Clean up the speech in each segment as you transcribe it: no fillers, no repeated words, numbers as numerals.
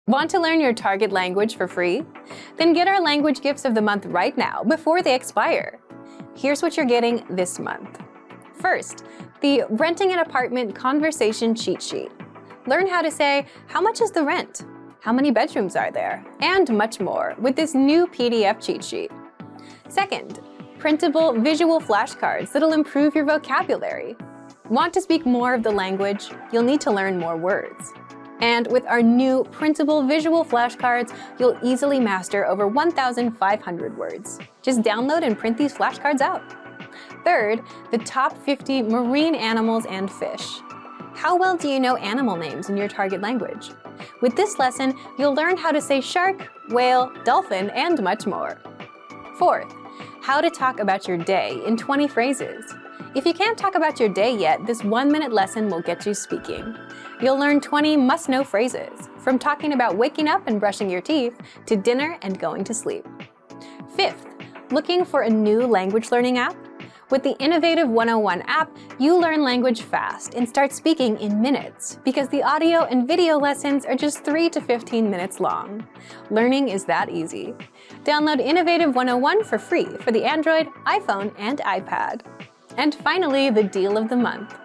Want to learn your target language for free? Then get our language gifts of the month right now before they expire. Here's what you're getting this month. First, the Renting an Apartment Conversation Cheat Sheet. Learn how to say, how much is the rent? How many bedrooms are there? And much more with this new PDF cheat sheet. Second, printable visual flashcards that'll improve your vocabulary. Want to speak more of the language? You'll need to learn more words. And with our new printable visual flashcards, you'll easily master over 1,500 words. Just download and print these flashcards out. Third, the top 50 marine animals and fish. How well do you know animal names in your target language? With this lesson, you'll learn how to say shark, whale, dolphin, and much more. Fourth, how to talk about your day in 20 phrases. If you can't talk about your day yet, this 1-minute lesson will get you speaking. You'll learn 20 must-know phrases, from talking about waking up and brushing your teeth to dinner and going to sleep. Fifth, looking for a new language learning app? With the Innovative 101 app, you learn language fast and start speaking in minutes because the audio and video lessons are just 3 to 15 minutes long. Learning is that easy. Download Innovative 101 for free for the Android, iPhone, and iPad. And finally, the deal of the month.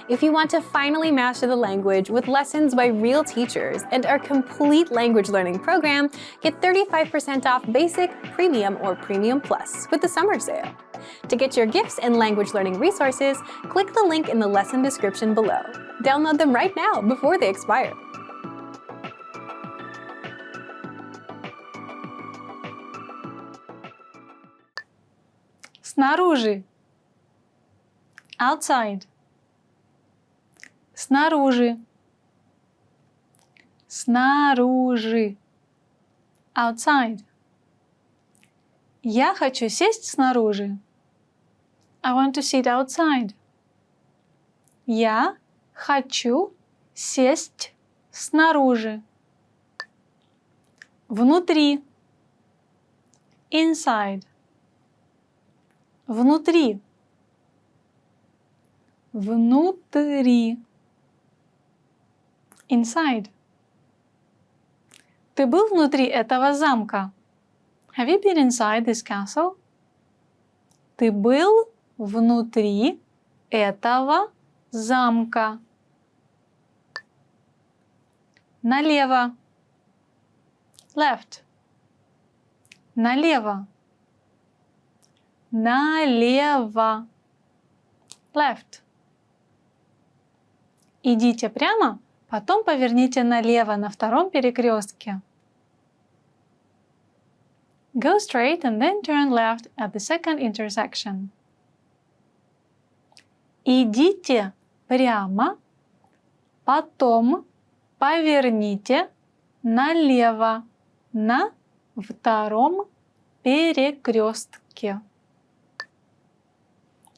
If you want to finally master the language with lessons by real teachers and our complete language learning program, get 35% off Basic, Premium, or Premium Plus with the summer sale. To get your gifts and language learning resources, click the link in the lesson description below. Download them right now before they expire. Снаружи. Outside. Снаружи. Снаружи. Outside. Я хочу сесть снаружи. I want to sit outside. Я хочу сесть снаружи. Внутри. Inside. Внутри. Внутри. Inside. Ты был внутри этого замка? Have you been inside this castle? Ты был внутри этого замка. Налево. Left. Налево. Налево. Left. Идите прямо, потом поверните налево на втором перекрестке. Go straight and then turn left at the second intersection. Идите прямо, потом поверните налево на втором перекрестке.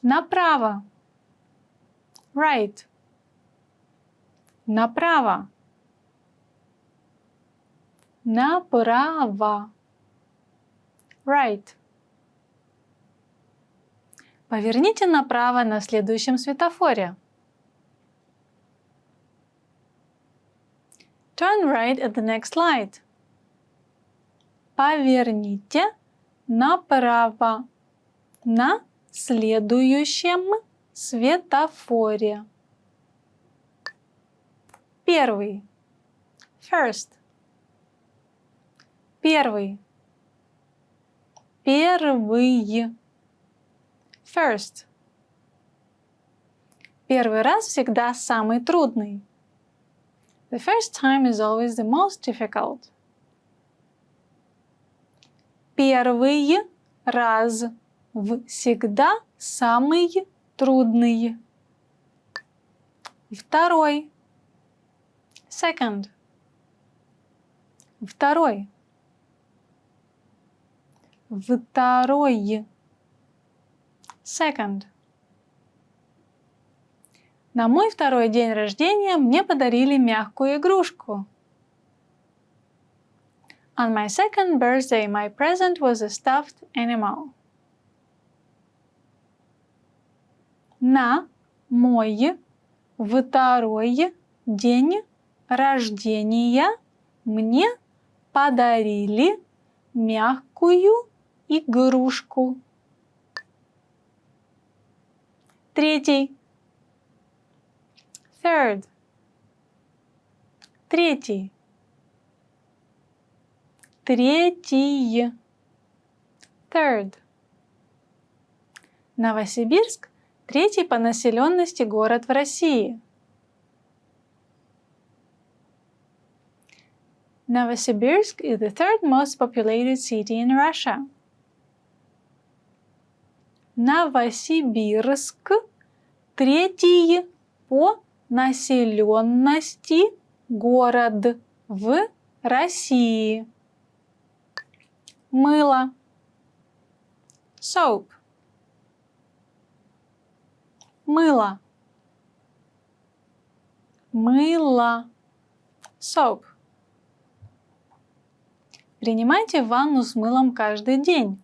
Направо. Right. Направо. Направо. Right. Поверните направо на следующем светофоре. Turn right at the next light. Поверните направо на следующем светофоре. Первый. First. Первый. Первый. First. Первый раз всегда самый трудный. The first time is always the most difficult. Первый раз всегда самый трудный. Второй. Second. Второй. Второй. Second. На мой второй день рождения мне подарили мягкую игрушку. On my second birthday, my present was a stuffed animal. На мой второй день рождения Мне подарили мягкую игрушку. Третий. Third. Третий. Третий. Third. Новосибирск – третий по населенности город в России. Novosibirsk is the third most populated city in Russia. Новосибирск – третий по населенности город в России. Мыло. Soap. Мыло. Мыло. Soap. Принимайте ванну с мылом каждый день.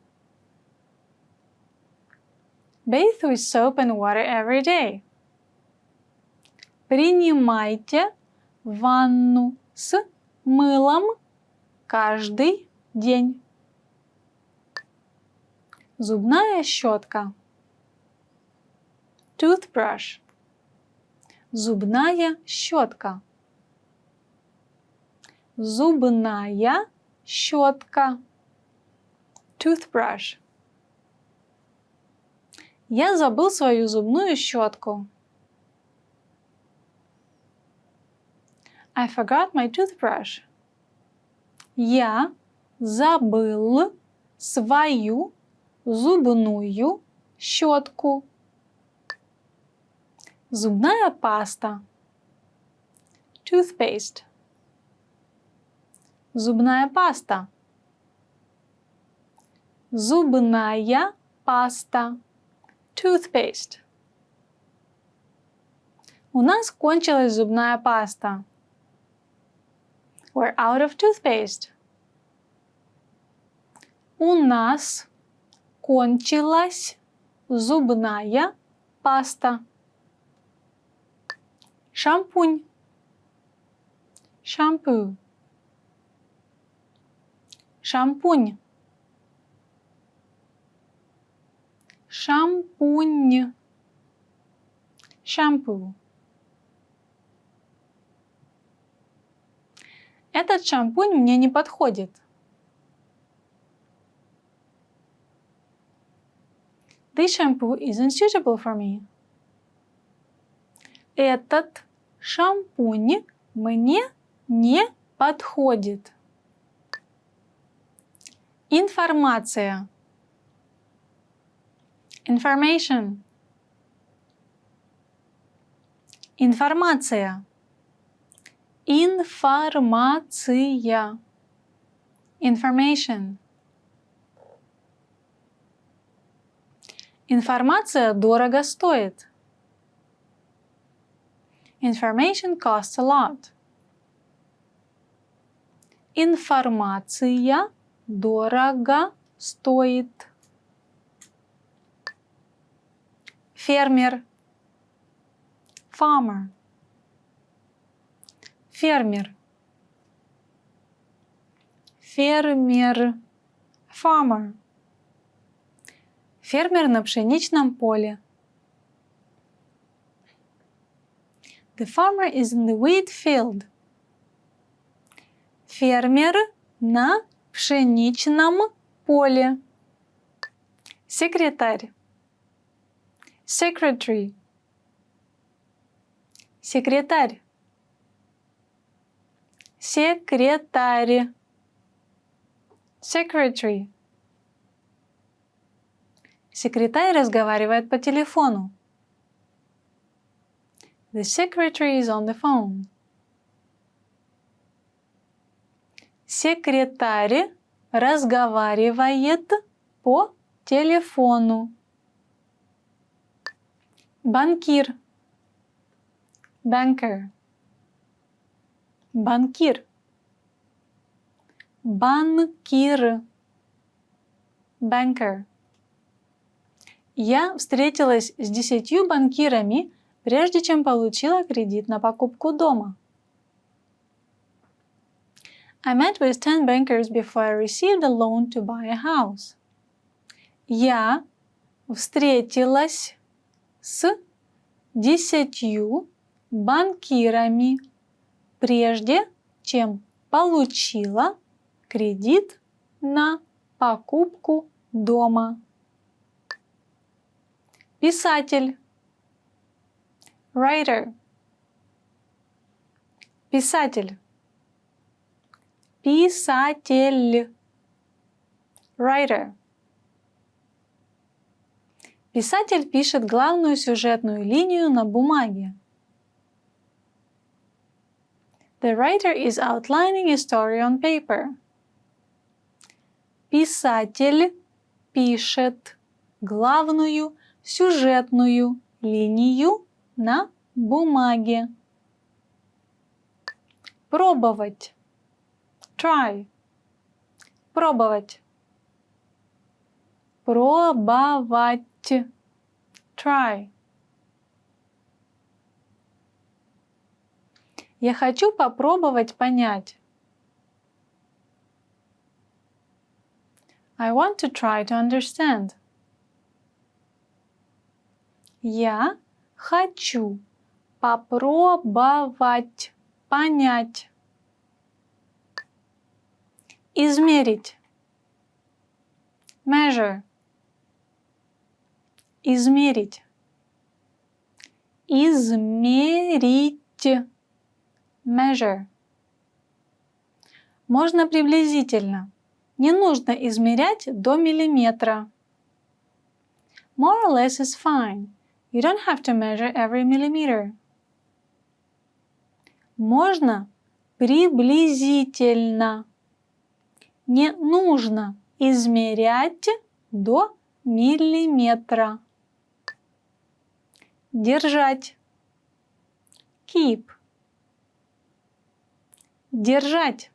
Bathe with soap and water every day. Принимайте ванну с мылом каждый день. Зубная щетка. Toothbrush. Зубная щетка. Зубная щетка. Toothbrush. Я забыл свою зубную щетку. I forgot my toothbrush. Я забыл свою зубную щетку. Зубная паста. Toothpaste. Зубная паста. Зубная паста. Toothpaste. У нас кончилась зубная паста. We're out of toothpaste. У нас кончилась зубная паста. Шампунь. Shampoo. Шампунь. Шампунь. Shampoo. Этот шампунь мне не подходит. This shampoo isn't suitable for me. Этот шампунь мне не подходит. Информация. Information. Информация. Информация. Information. Информация дорого стоит. Information costs a lot. Информация дорого стоит. Фермер. Farmer. Фермер. Фермер. Farmer. Фермер на пшеничном поле. The farmer is in the wheat field. Фермер на пшеничном поле. Секретарь. Secretary. Секретарь. Секретарь. Secretary. Секретарь разговаривает по телефону. The secretary is on the phone. Секретарь разговаривает по телефону. Банкир. Banker. Банкир. Банкир. Banker. Я встретилась с 10 банкирами, прежде чем получила кредит на покупку дома. I met with 10 bankers before I received a loan to buy a house. Я встретилась с 10 банкирами, прежде чем получила кредит на покупку дома. Писатель. Writer. Писатель. Писатель. Writer. Писатель пишет главную сюжетную линию на бумаге. The writer is outlining a story on paper. Писатель пишет главную сюжетную линию на бумаге. Пробовать. Try. Пробовать. Пробовать. Try. Я хочу попробовать понять. I want to try to understand. Я хочу попробовать понять. Измерить. Measure. Измерить. Измерить. Measure. Можно приблизительно. Не нужно измерять до миллиметра. More or less is fine. You don't have to measure every millimeter. Можно приблизительно. Не нужно измерять до миллиметра. Держать. Keep. Держать.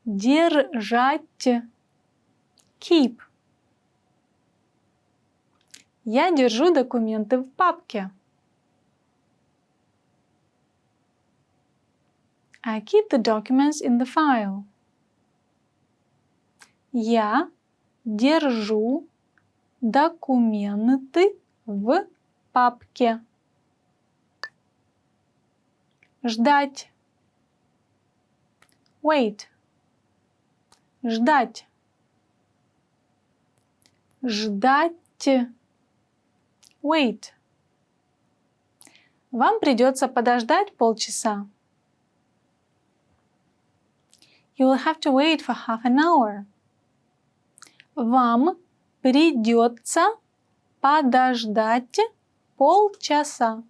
Держать. Keep. Я держу документы в папке. I keep the documents in the file. Я держу документы в папке. Ждать. Wait. Ждать. Ждать. Wait. Вам придется подождать полчаса. You will have to wait for half an hour. Вам придется подождать полчаса.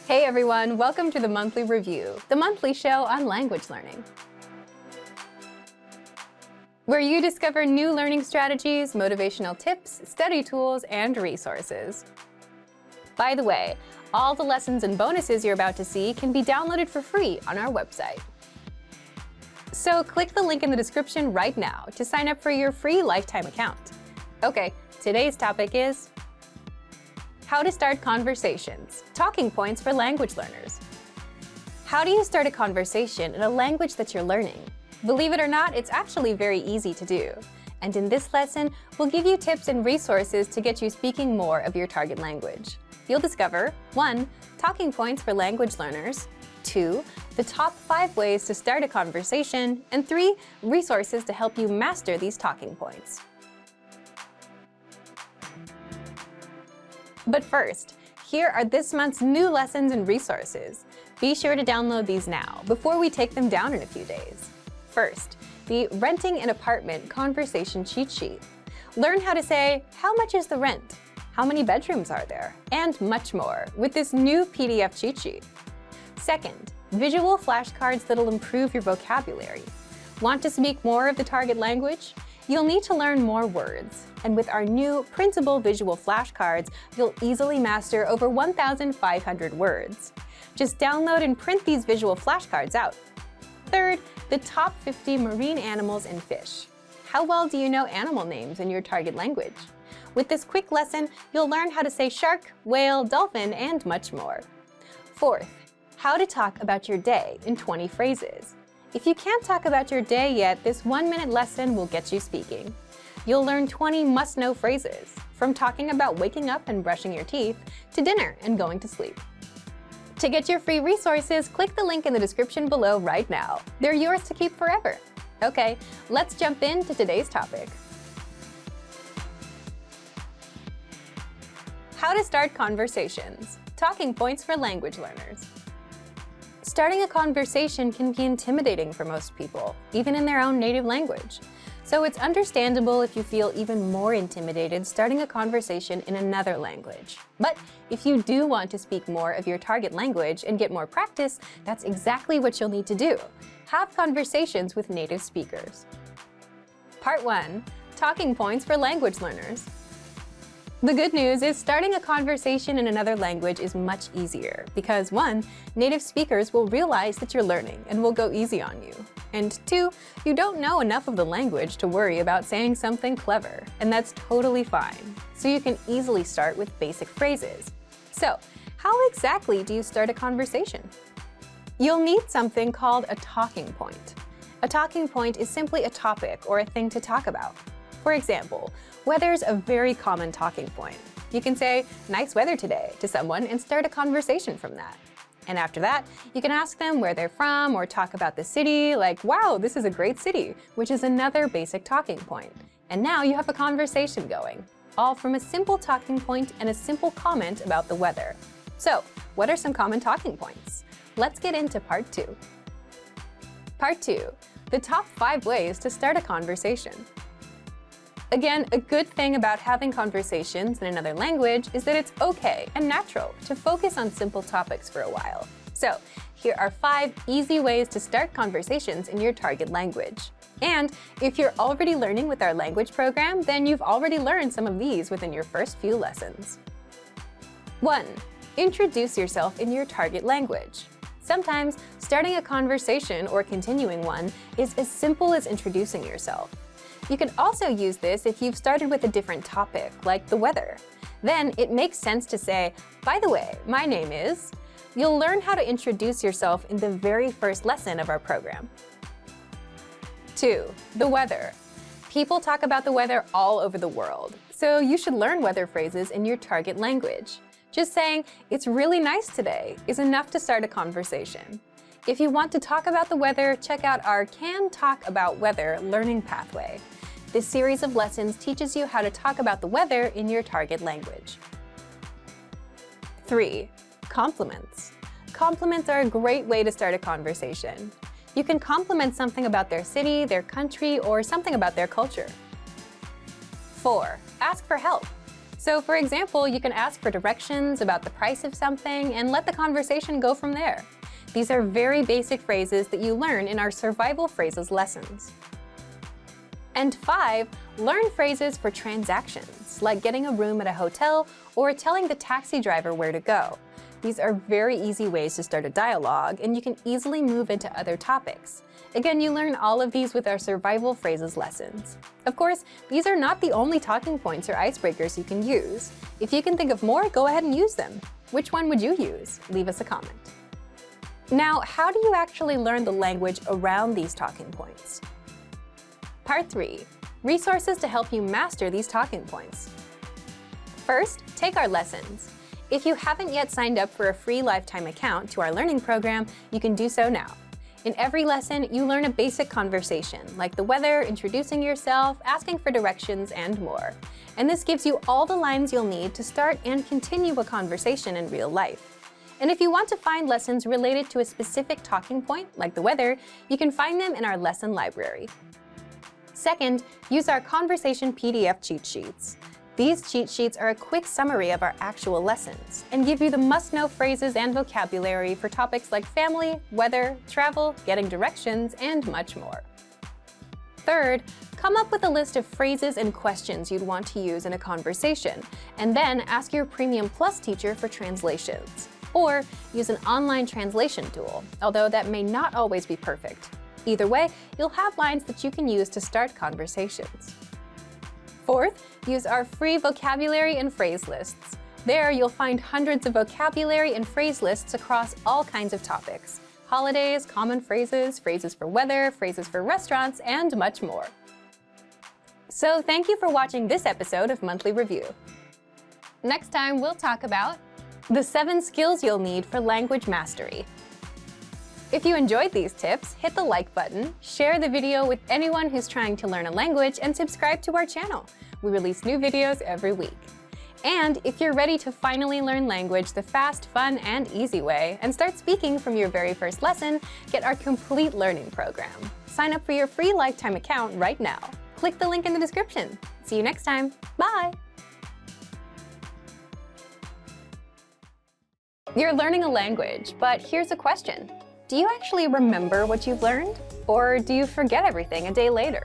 Hey everyone, welcome to the Monthly Review, the monthly show on language learning, where you discover new learning strategies, motivational tips, study tools, and resources. By the way, all the lessons and bonuses you're about to see can be downloaded for free on our website. So click the link in the description right now to sign up for your free lifetime account. Okay, today's topic is how to start conversations, talking points for language learners. How do you start a conversation in a language that you're learning? Believe it or not, it's actually very easy to do. And in this lesson, we'll give you tips and resources to get you speaking more of your target language. You'll discover 1. Talking points for language learners, 2. The top 5 ways to start a conversation, and 3. Resources to help you master these talking points. But first, here are this month's new lessons and resources. Be sure to download these now before we take them down in a few days. First, the Renting an Apartment Conversation Cheat Sheet. Learn how to say, how much is the rent? How many bedrooms are there? And much more with this new PDF cheat sheet. Second, visual flashcards that'll improve your vocabulary. Want to speak more of the target language? You'll need to learn more words. And with our new printable visual flashcards, you'll easily master over 1,500 words. Just download and print these visual flashcards out. Third, the top 50 marine animals and fish. How well do you know animal names in your target language? With this quick lesson, you'll learn how to say shark, whale, dolphin, and much more. Fourth, How to talk about your day in 20 phrases. If you can't talk about your day yet, this 1-minute lesson will get you speaking. You'll learn 20 must-know phrases, from talking about waking up and brushing your teeth to dinner and going to sleep. To get your free resources, click the link in the description below right now. They're yours to keep forever. Okay, let's jump into today's topic. How to start conversations. Talking points for language learners. Starting a conversation can be intimidating for most people, even in their own native language. So it's understandable if you feel even more intimidated starting a conversation in another language. But if you do want to speak more of your target language and get more practice, that's exactly what you'll need to do. Have conversations with native speakers. Part 1. Talking points for language learners. The good news is starting a conversation in another language is much easier because 1. Native speakers will realize that you're learning and will go easy on you. And 2. You don't know enough of the language to worry about saying something clever, and that's totally fine. So you can easily start with basic phrases. So, how exactly do you start a conversation? You'll need something called a talking point. A talking point is simply a topic or a thing to talk about. For example, weather's a very common talking point. You can say, "Nice weather today," to someone and start a conversation from that. And after that, you can ask them where they're from or talk about the city, like, "Wow, this is a great city," which is another basic talking point. And now you have a conversation going, all from a simple talking point and a simple comment about the weather. So, what are some common talking points? Let's get into part 2. Part 2. The top 5 ways to start a conversation. Again, a good thing about having conversations in another language is that it's okay and natural to focus on simple topics for a while. So, here are 5 easy ways to start conversations in your target language. And if you're already learning with our language program, then you've already learned some of these within your first few lessons. 1. Introduce yourself in your target language. Sometimes, starting a conversation or continuing one is as simple as introducing yourself. You can also use this if you've started with a different topic, like the weather. Then it makes sense to say, "By the way, my name is..." You'll learn how to introduce yourself in the very first lesson of our program. 2. The weather. People talk about the weather all over the world, so you should learn weather phrases in your target language. Just saying, "It's really nice today," is enough to start a conversation. If you want to talk about the weather, check out our Can Talk About Weather learning pathway. This series of lessons teaches you how to talk about the weather in your target language. 3. Compliments. Compliments are a great way to start a conversation. You can compliment something about their city, their country, or something about their culture. 4. Ask for help. So, for example, you can ask for directions about the price of something and let the conversation go from there. These are very basic phrases that you learn in our survival phrases lessons. And 5, learn phrases for transactions, like getting a room at a hotel or telling the taxi driver where to go. These are very easy ways to start a dialogue, and you can easily move into other topics. Again, you learn all of these with our survival phrases lessons. Of course, these are not the only talking points or icebreakers you can use. If you can think of more, go ahead and use them. Which one would you use? Leave us a comment. Now, how do you actually learn the language around these talking points? Part 3. Resources to help you master these talking points. First, take our lessons. If you haven't yet signed up for a free lifetime account to our learning program, you can do so now. In every lesson, you learn a basic conversation, like the weather, introducing yourself, asking for directions, and more. And this gives you all the lines you'll need to start and continue a conversation in real life. And if you want to find lessons related to a specific talking point, like the weather, you can find them in our lesson library. Second, use our conversation PDF cheat sheets. These cheat sheets are a quick summary of our actual lessons and give you the must-know phrases and vocabulary for topics like family, weather, travel, getting directions, and much more. Third, come up with a list of phrases and questions you'd want to use in a conversation, and then ask your Premium Plus teacher for translations. Or use an online translation tool, although that may not always be perfect. Either way, you'll have lines that you can use to start conversations. Fourth, use our free vocabulary and phrase lists. There, you'll find hundreds of vocabulary and phrase lists across all kinds of topics: holidays, common phrases, phrases for weather, phrases for restaurants, and much more. So thank you for watching this episode of Monthly Review. Next time, we'll talk about the 7 skills you'll need for language mastery. If you enjoyed these tips, hit the like button, share the video with anyone who's trying to learn a language, and subscribe to our channel. We release new videos every week. And if you're ready to finally learn language the fast, fun, and easy way, and start speaking from your very first lesson, get our complete learning program. Sign up for your free lifetime account right now. Click the link in the description. See you next time. Bye! You're learning a language, but here's a question. Do you actually remember what you've learned? Or do you forget everything a day later?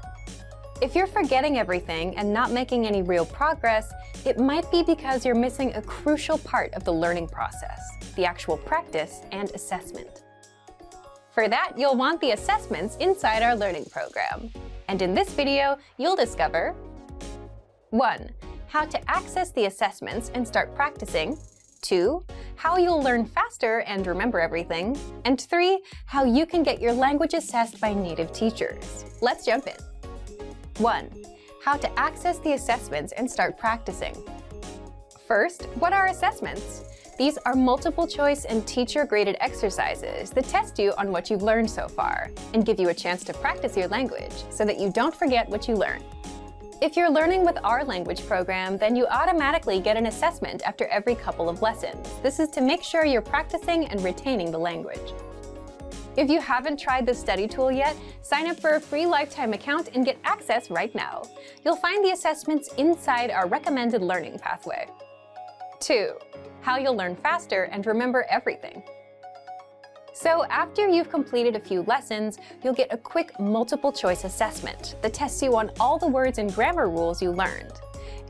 If you're forgetting everything and not making any real progress, it might be because you're missing a crucial part of the learning process, the actual practice and assessment. For that, you'll want the assessments inside our learning program. And in this video, you'll discover 1. How to access the assessments and start practicing. 2. How you'll learn faster and remember everything. And 3. How you can get your language assessed by native teachers. Let's jump in. 1. How to access the assessments and start practicing. First, what are assessments? These are multiple choice and teacher-graded exercises that test you on what you've learned so far and give you a chance to practice your language so that you don't forget what you learned. If you're learning with our language program, then you automatically get an assessment after every couple of lessons. This is to make sure you're practicing and retaining the language. If you haven't tried this study tool yet, sign up for a free lifetime account and get access right now. You'll find the assessments inside our recommended learning pathway. 2. How you'll learn faster and remember everything. So after you've completed a few lessons, you'll get a quick multiple-choice assessment that tests you on all the words and grammar rules you learned.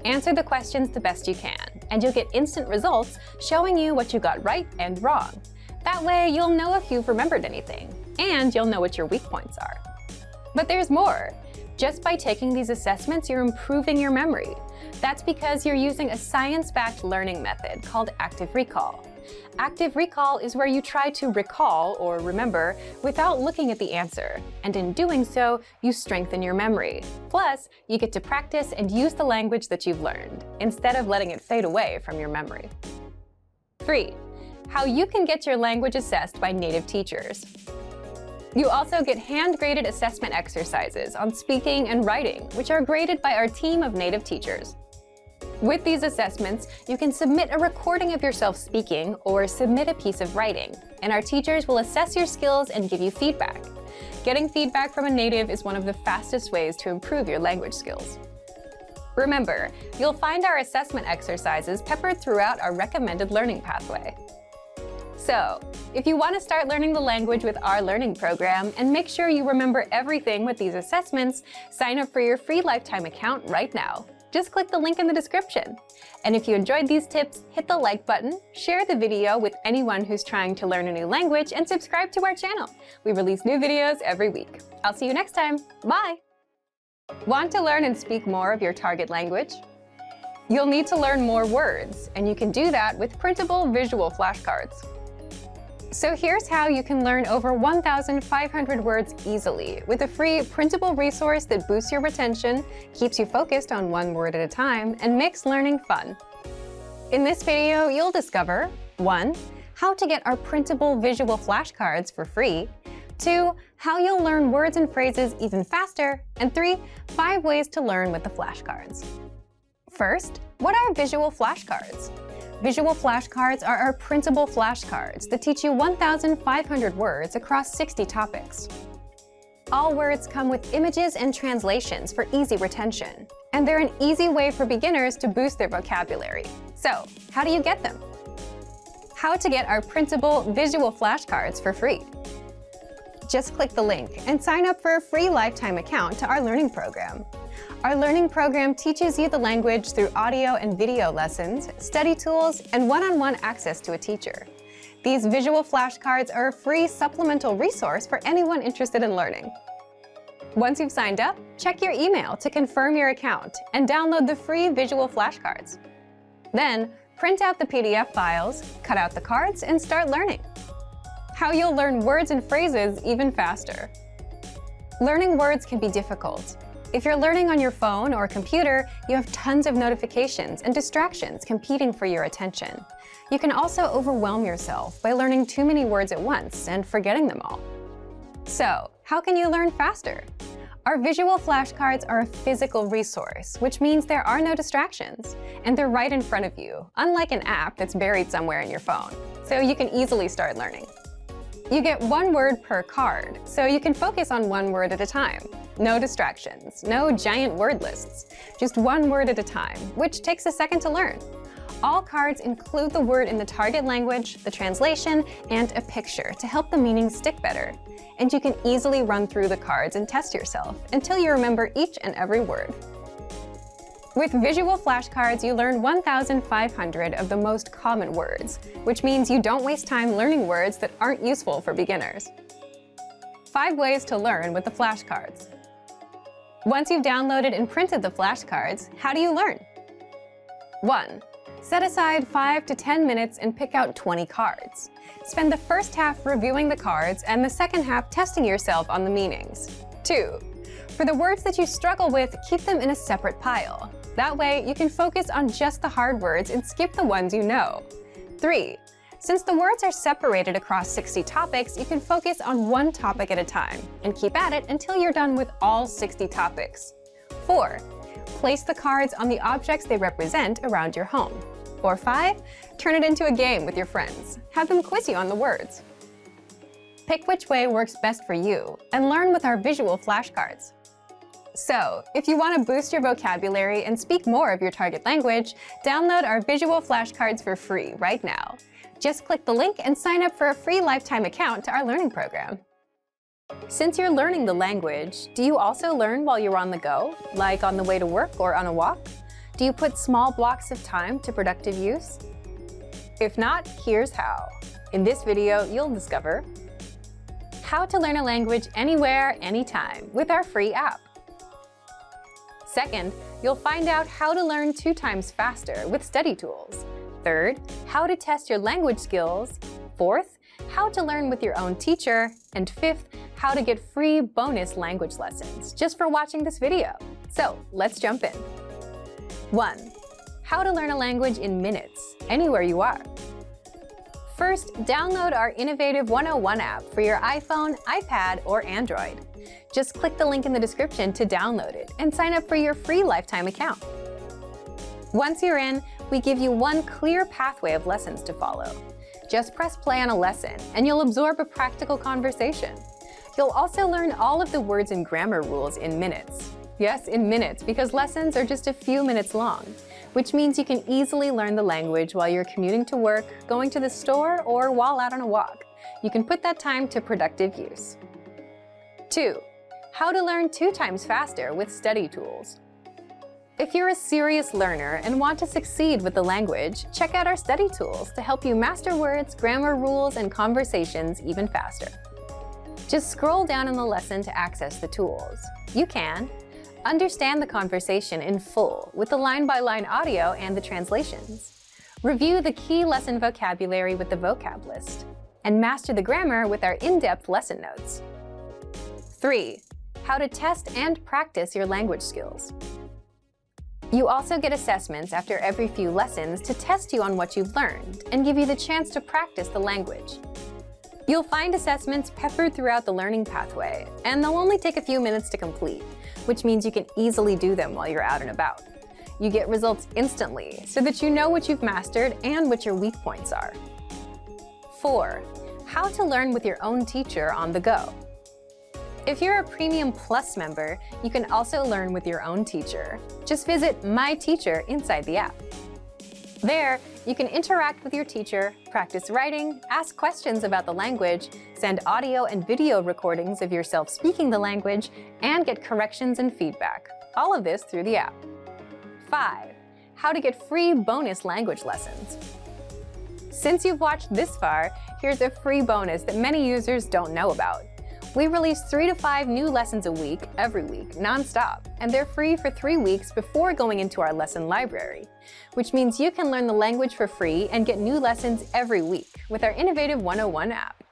Answer the questions the best you can, and you'll get instant results showing you what you got right and wrong. That way, you'll know if you've remembered anything, and you'll know what your weak points are. But there's more. Just by taking these assessments, you're improving your memory. That's because you're using a science-backed learning method called active recall. Active recall is where you try to recall or remember without looking at the answer, and in doing so, you strengthen your memory. Plus, you get to practice and use the language that you've learned, instead of letting it fade away from your memory. 3. How you can get your language assessed by native teachers. You also get hand-graded assessment exercises on speaking and writing, which are graded by our team of native teachers. With these assessments, you can submit a recording of yourself speaking or submit a piece of writing, and our teachers will assess your skills and give you feedback. Getting feedback from a native is one of the fastest ways to improve your language skills. Remember, you'll find our assessment exercises peppered throughout our recommended learning pathway. So, if you want to start learning the language with our learning program and make sure you remember everything with these assessments, sign up for your free lifetime account right now. Just click the link in the description. And if you enjoyed these tips, hit the like button, share the video with anyone who's trying to learn a new language, and subscribe to our channel. We release new videos every week. I'll see you next time. Bye! Want to learn and speak more of your target language? You'll need to learn more words, and you can do that with printable visual flashcards. So here's how you can learn over 1,500 words easily with a free printable resource that boosts your retention, keeps you focused on one word at a time, and makes learning fun. In this video, you'll discover 1. How to get our printable visual flashcards for free. 2. How you'll learn words and phrases even faster. And 3. 5 ways to learn with the flashcards. First, what are visual flashcards? Visual flashcards are our printable flashcards that teach you 1,500 words across 60 topics. All words come with images and translations for easy retention, and they're an easy way for beginners to boost their vocabulary. So, how do you get them? How to get our printable visual flashcards for free. Just click the link and sign up for a free lifetime account to our learning program. Our learning program teaches you the language through audio and video lessons, study tools, and one-on-one access to a teacher. These visual flashcards are a free supplemental resource for anyone interested in learning. Once you've signed up, check your email to confirm your account and download the free visual flashcards. Then, Print out the PDF files, cut out the cards, and start learning. How you'll learn words and phrases even faster. Learning words can be difficult. If you're learning on your phone or computer, you have tons of notifications and distractions competing for your attention. You can also overwhelm yourself by learning too many words at once and forgetting them all. So, how can you learn faster? Our visual flashcards are a physical resource, which means there are no distractions, and they're right in front of you, unlike an app that's buried somewhere in your phone, so you can easily start learning. You get one word per card, so you can focus on one word at a time. No distractions, no giant word lists, just one word at a time, which takes a second to learn. All cards include the word in the target language, the translation, and a picture to help the meaning stick better. And you can easily run through the cards and test yourself until you remember each and every word. With visual flashcards, you learn 1,500 of the most common words, which means you don't waste time learning words that aren't useful for beginners. 5 ways to learn with the flashcards. Once you've downloaded and printed the flashcards, how do you learn? 1. Set aside 5 to 10 minutes and pick out 20 cards. Spend the first half reviewing the cards and the second half testing yourself on the meanings. 2. For the words that you struggle with, keep them in a separate pile. That way, you can focus on just the hard words and skip the ones you know. 3. Since the words are separated across 60 topics, you can focus on one topic at a time and keep at it until you're done with all 60 topics. 4. Place the cards on the objects they represent around your home. Or 5. Turn it into a game with your friends. Have them quiz you on the words. Pick which way works best for you and learn with our visual flashcards. So, if you want to boost your vocabulary and speak more of your target language, download our visual flashcards for free right now. Just click the link and sign up for a free lifetime account to our learning program. Since you're learning the language, do you also learn while you're on the go, like on the way to work or on a walk? Do you put small blocks of time to productive use? If not, here's how. In this video, you'll discover how to learn a language anywhere, anytime with our free app. Second, you'll find out how to learn 2 times faster with study tools. Third, how to test your language skills. Fourth, how to learn with your own teacher. And fifth, how to get free bonus language lessons just for watching this video. So let's jump in. 1. How to learn a language in minutes, anywhere you are. First, download our innovative 101 app for your iPhone, iPad, or Android. Just click the link in the description to download it and sign up for your free lifetime account. Once you're in, we give you one clear pathway of lessons to follow. Just press play on a lesson and you'll absorb a practical conversation. You'll also learn all of the words and grammar rules in minutes. Yes, in minutes, because lessons are just a few minutes long, which means you can easily learn the language while you're commuting to work, going to the store, or while out on a walk. You can put that time to productive use. 2. How to learn 2 times faster with study tools. If you're a serious learner and want to succeed with the language, check out our study tools to help you master words, grammar rules, and conversations even faster. Just scroll down in the lesson to access the tools. You can understand the conversation in full with the line-by-line audio and the translations. Review the key lesson vocabulary with the vocab list. And master the grammar with our in-depth lesson notes. 3. How to test and practice your language skills. You also get assessments after every few lessons to test you on what you've learned and give you the chance to practice the language. You'll find assessments peppered throughout the learning pathway, and they'll only take a few minutes to complete, which means you can easily do them while you're out and about. You get results instantly so that you know what you've mastered and what your weak points are. 4. How to learn with your own teacher on the go. If you're a Premium Plus member, you can also learn with your own teacher. Just visit My Teacher inside the app. There, you can interact with your teacher, practice writing, ask questions about the language, send audio and video recordings of yourself speaking the language, and get corrections and feedback. All of this through the app. 5. How to get free bonus language lessons. Since you've watched this far, here's a free bonus that many users don't know about. We release 3 to 5 new lessons a week, every week, non-stop, and they're free for 3 weeks before going into our lesson library, which means you can learn the language for free and get new lessons every week with our innovative 101 app.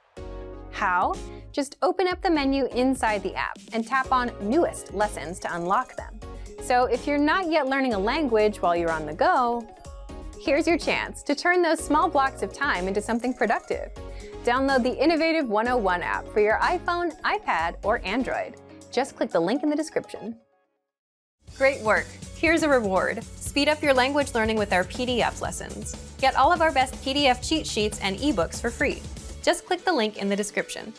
How? Just open up the menu inside the app and tap on Newest Lessons to unlock them. So if you're not yet learning a language while you're on the go, here's your chance to turn those small blocks of time into something productive. Download the innovative 101 app for your iPhone, iPad, or Android. Just click the link in the description. Great work! Here's a reward. Speed up your language learning with our PDF lessons. Get all of our best PDF cheat sheets and ebooks for free. Just click the link in the description.